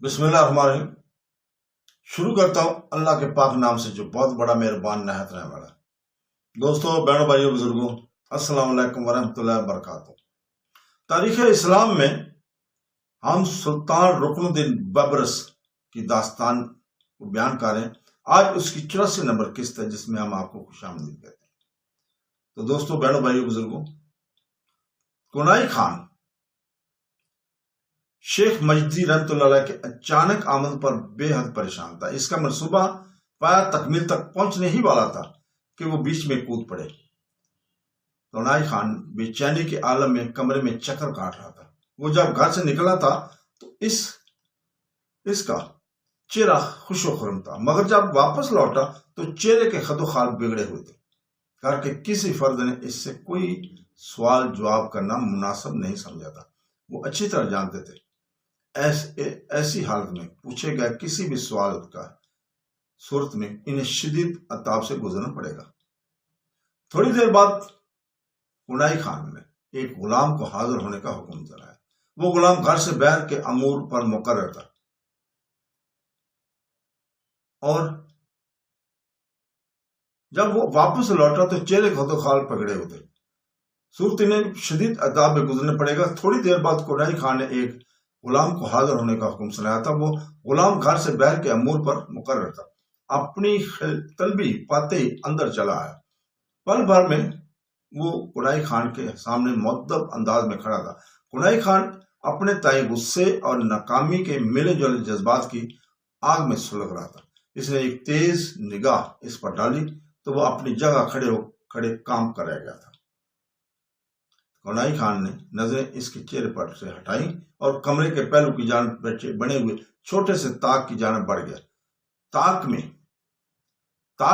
بسم اللہ الرحمن الرحیم۔ شروع کرتا ہوں اللہ کے پاک نام سے جو بہت بڑا مہربان نہایت رحم والا ہے۔ دوستوں، بہنوں، بھائیوں، بزرگوں، السلام علیکم ورحمۃ اللہ وبرکاتہ۔ تاریخ اسلام میں ہم سلطان رکن الدین ببرس کی داستان کو بیان کر رہے ہیں۔ آج اس کی 84 نمبر قسط ہے جس میں ہم آپ کو خوش آمدید کہتے ہیں۔ تو دوستوں، بہنوں، بھائیوں، بزرگوں، کنائی خان شیخ مجدی رحمۃ اللہ علیہ کے اچانک آمد پر بے حد پریشان تھا۔ اس کا منصوبہ پایا تکمیل تک پہنچنے ہی والا تھا کہ وہ بیچ میں کود پڑے۔ کنائی خان بے چینی کے عالم میں کمرے میں چکر کاٹ رہا تھا۔ وہ جب گھر سے نکلا تھا تو اس کا چہرہ خوش و خرم تھا، مگر جب واپس لوٹا تو چہرے کے خد و خال بگڑے ہوئے تھے۔ گھر کے کسی فرد نے اس سے کوئی سوال جواب کرنا مناسب نہیں سمجھا تھا۔ وہ اچھی طرح جانتے تھے ایسی حالت میں پوچھے گئے کسی بھی سوال کا صورت میں انہیں شدید عذاب سے گزرنا پڑے گا۔ تھوڑی دیر بعد کنائی خان نے ایک غلام کو حاضر ہونے کا حکم چلایا۔ وہ غلام گھر سے باہر کے امور پر مقرر تھا اور جب وہ واپس لوٹا تو چہرے خد و خال پکڑے ہوتے۔ صورت انہیں شدید عذاب میں گزرنا پڑے گا۔ تھوڑی دیر بعد کنائی خان نے ایک غلام کو حاضر ہونے کا حکم سنایا تھا۔ وہ غلام گھر سے باہر کے امور پر مقرر تھا۔ اپنی طلبی پاتے ہی اندر چلا آیا۔ پل بھر میں وہ کنائی خان کے سامنے مؤدب انداز میں کھڑا تھا۔ کنائی خان اپنے تئیں غصے اور ناکامی کے ملے جلے جذبات کی آگ میں سلگ رہا تھا۔ اس نے ایک تیز نگاہ اس پر ڈالی تو وہ اپنی جگہ کھڑے کام کر رہ گیا تھا۔ کنائی خان نے نظریں اس کے چہرے پر سے ہٹائیں اور کمرے کے پہلو کی جانب بنے ہوئے چھوٹے سے طاق کی جانب بڑھ گیا۔ طاق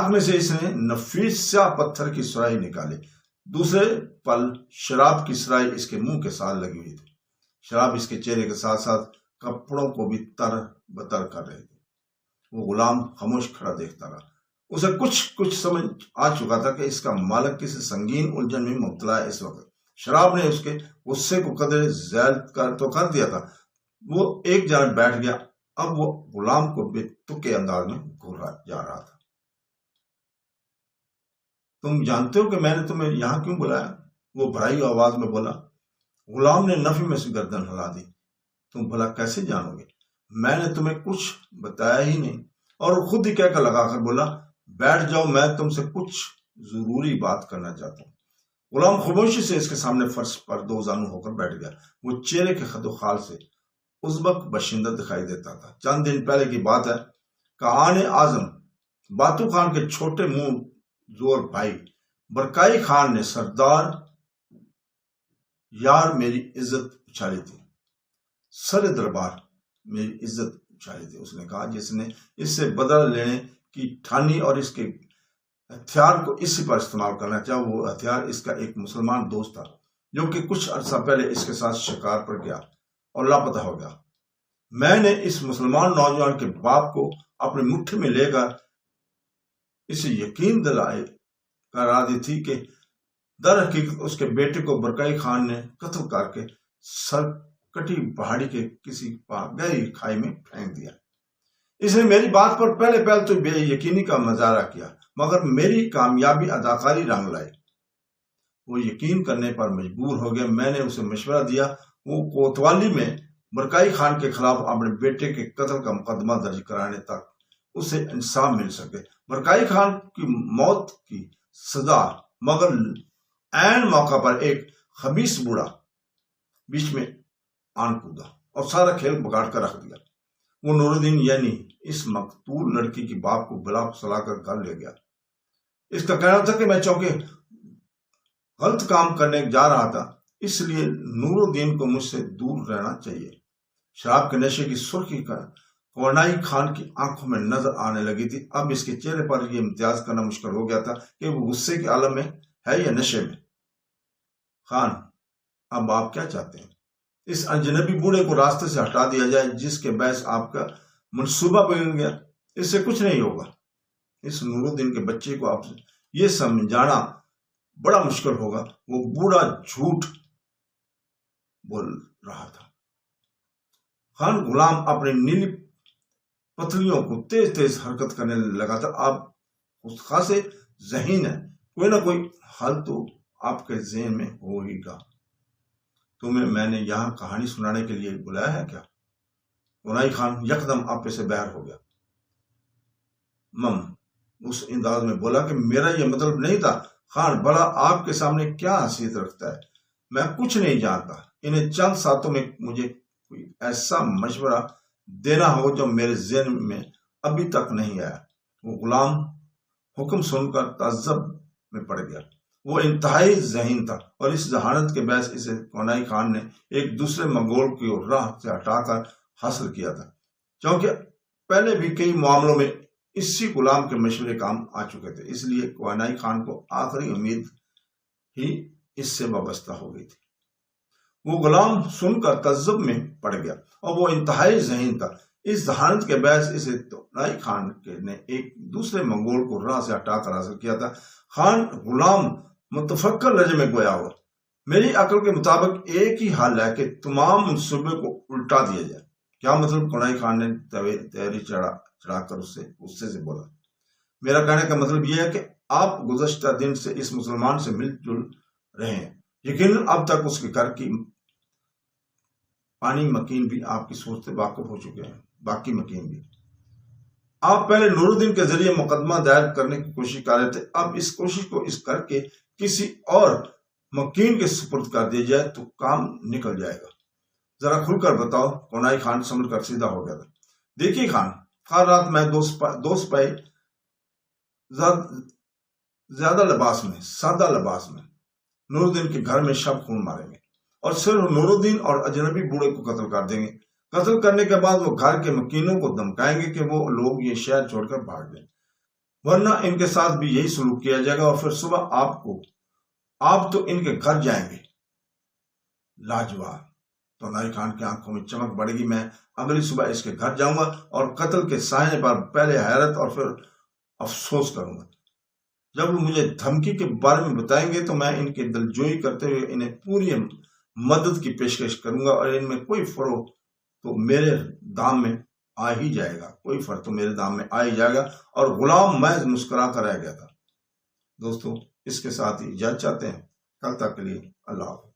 میں سے اس نے نفیس سیاہ پتھر کی سرائی نکالی۔ دوسرے پل شراب کی سرائی اس کے منہ کے ساتھ لگی ہوئی تھی۔ شراب اس کے چہرے کے ساتھ ساتھ کپڑوں کو بھی تر بتر کر رہی تھی۔ وہ غلام خاموش کھڑا دیکھتا رہا۔ اسے کچھ سمجھ آ چکا تھا کہ اس کا مالک کسی سنگین الجھن میں مبتلا ہے۔ اس وقت شراب نے اس کے غصے کو قدرے ذیل کر دیا تھا۔ وہ ایک جانب بیٹھ گیا۔ اب وہ غلام کو بے تکے انداز میں گھورا جا رہا تھا۔ تم جانتے ہو کہ میں نے تمہیں یہاں کیوں بلایا؟ وہ بھرائی آواز میں بولا۔ غلام نے نفی میں سے گردن ہلا دی۔ تم بھلا کیسے جانو گے؟ میں نے تمہیں کچھ بتایا ہی نہیں۔ اور وہ خود ہی کہہ کر لگا کر بولا، بیٹھ جاؤ، میں تم سے کچھ ضروری بات کرنا چاہتا ہوں۔ غلام خاموشی سے اس کے سامنے فرش پر دو زانو ہو کر بیٹھ گیا۔ وہ چہرے کے خد و خال سے ازبک باشندہ دکھائی دیتا تھا۔ چند دن پہلے کی بات ہے کہ آن اعظم باتو خان کے چھوٹے منہ زور بھائی برکائی خان نے سردار یار میری عزت اچھالی تھی، سر دربار میری عزت اچھالی تھی۔ اس نے کہا جس نے اس سے بدلہ لینے کی ٹھانی اور اس کے ہتھیار کو اسی پر استعمال کرنا چاہا۔ وہ ہتھیار اس کا ایک مسلمان دوست تھا جو کہ کچھ عرصہ پہلے اس کے ساتھ شکار پر گیا اور لاپتہ ہو گیا۔ میں نے اس مسلمان نوجوان کے باپ کو اپنی مٹھی میں لے کر اسے یقین دلائے کرا دی تھی کہ در حقیقت اس کے بیٹے کو برکائی خان نے قتل کر کے سرکٹی پہاڑی کے کسی گہری کھائی میں پھینک دیا۔ اس نے میری بات پر پہلے تو بے یقینی کا مظاہرہ کیا، مگر میری کامیابی اداکاری رنگ لائی۔ وہ یقین کرنے پر مجبور ہو گیا۔ میں نے اسے مشورہ دیا وہ کوتوالی میں برکائی خان کے خلاف اپنے بیٹے کے قتل کا مقدمہ درج کرانے تک اسے انصاف مل سکے۔ برکائی خان کی موت کی سزا، مگر عین موقع پر ایک خبیث بوڑھا بیچ میں آن کودا اور سارا کھیل بگاڑ کر رکھ دیا۔ وہ نور الدین یعنی اس مقتول لڑکی کی باپ کو بلا سلا کر گھر لے گیا۔ اس کا کہنا تھا کہ میں چونکہ غلط کام کرنے جا رہا تھا اس لیے نور الدین کو مجھ سے دور رہنا چاہیے۔ شراب کے نشے کی سرخی کا کنائی خان کی آنکھوں میں نظر آنے لگی تھی۔ اب اس کے چہرے پر یہ امتیاز کرنا مشکل ہو گیا تھا کہ وہ غصے کے عالم میں ہے یا نشے میں۔ خان، اب آپ کیا چاہتے ہیں؟ اس اجنبی بوڑھے کو راستے سے ہٹا دیا جائے جس کے باعث آپ کا منصوبہ بگڑ گیا۔ اس سے کچھ نہیں ہوگا۔ اس نور الدین کے بچے کو آپ یہ سمجھانا بڑا مشکل ہوگا۔ وہ بوڑھا جھوٹ بول رہا تھا۔ خان غلام اپنی نیلی پتلیوں کو تیز تیز حرکت کرنے لگا تھا. آپ اس خاصے ذہین ہے, کوئی نہ کوئی حل تو آپ کے ذہن میں ہو ہی گا. تمہیں میں نے یہاں کہانی سنانے کے لیے بلایا ہے کیا؟ غنائی خان یکدم آپے سے باہر ہو گیا. اس انداز میں بولا کہ میرا یہ مطلب نہیں تھا. خان بڑا آپ کے سامنے کیا حیثیت رکھتا ہے؟ میں کچھ نہیں جانتا. انہیں چند ساتوں میں مجھے کوئی ایسا مشورہ دینا ہو جو میرے ذہن میں ابھی تک نہیں آیا. وہ غلام حکم سن کر تعجب میں پڑ گیا. وہ انتہائی ذہین تھا اور اس ذہانت کے باعث اسے غنائی خان نے ایک دوسرے منگول کی راہ سے ہٹا کر حاصل کیا تھا، کیونکہ پہلے بھی کئی معاملوں میں اسی غلام کے مشورے کام آ چکے تھے. اس لیے غنائی خان کو آخری امید ہی اس سے وابستہ ہو گئی تھی. وہ غلام سن کر تعجب میں پڑ گیا اور وہ انتہائی ذہین تھا. اس ذہانت کے باعث اسے غنائی خان نے ایک دوسرے منگول کو راہ سے ہٹا کر حاصل کیا تھا. خان غلام متفکر لہجے میں گویا ہوا، میری عقل کے مطابق ایک ہی حل ہے کہ تمام منصوبے کو الٹا دیا جائے. کیا مطلب؟ غنائی خان نے تیاری چڑھا کر غصے سے بولا. میرا کہنے کا مطلب یہ ہے کہ آپ گزشتہ دن سے اس مسلمان سے مل جل رہے ہیں. یقیناً اب تک اس کے گھر کی پانی مکین بھی آپ کی سوچ سے واقف ہو چکے ہیں. باقی مکین بھی آپ پہلے نور الدین کے ذریعے مقدمہ دائر کرنے کی کوشش کر رہے تھے. اب اس کوشش کو اس کر کے کسی اور مکین کے سپرد کر دیا جائے تو کام نکل جائے گا. ذرا کھل کر بتاؤ. غنائی خان سمجھ کر سیدھا ہو گیا تھا. دیکھیے خان، ہر رات میں دو سپاہی زیادہ لباس میں، سادہ لباس میں نور الدین کے گھر میں شب خون ماریں گے اور صرف نور الدین اور اجنبی بوڑھے کو قتل کر دیں گے. قتل کرنے کے بعد وہ گھر کے مکینوں کو دھمکائیں گے کہ وہ لوگ یہ شہر چھوڑ کر بھاگ جائیں، ورنہ ان کے ساتھ بھی یہی سلوک کیا جائے گا اور پھر صبح آپ تو ان کے گھر جائیں گے. لاجواب. تو غنائی خان کی آنکھوں میں چمک بڑھے گی. میں اگلی صبح اس کے گھر جاؤں گا اور قتل کے سائے پر پہلے حیرت اور پھر افسوس کروں گا. جب وہ مجھے دھمکی کے بارے میں بتائیں گے تو میں ان کی دلجوئی کرتے ہوئے انہیں پوری مدد کی پیشکش کروں گا اور ان میں کوئی فرق تو میرے دام میں آ ہی جائے گا. کوئی فرق تو میرے دام میں آ ہی جائے گا. اور غلام محض مسکرا کر رہ گیا تھا. دوستو، اس کے ساتھ ہی اجازت چاہتے ہیں. کل تک کے لیے اللہ حافظ.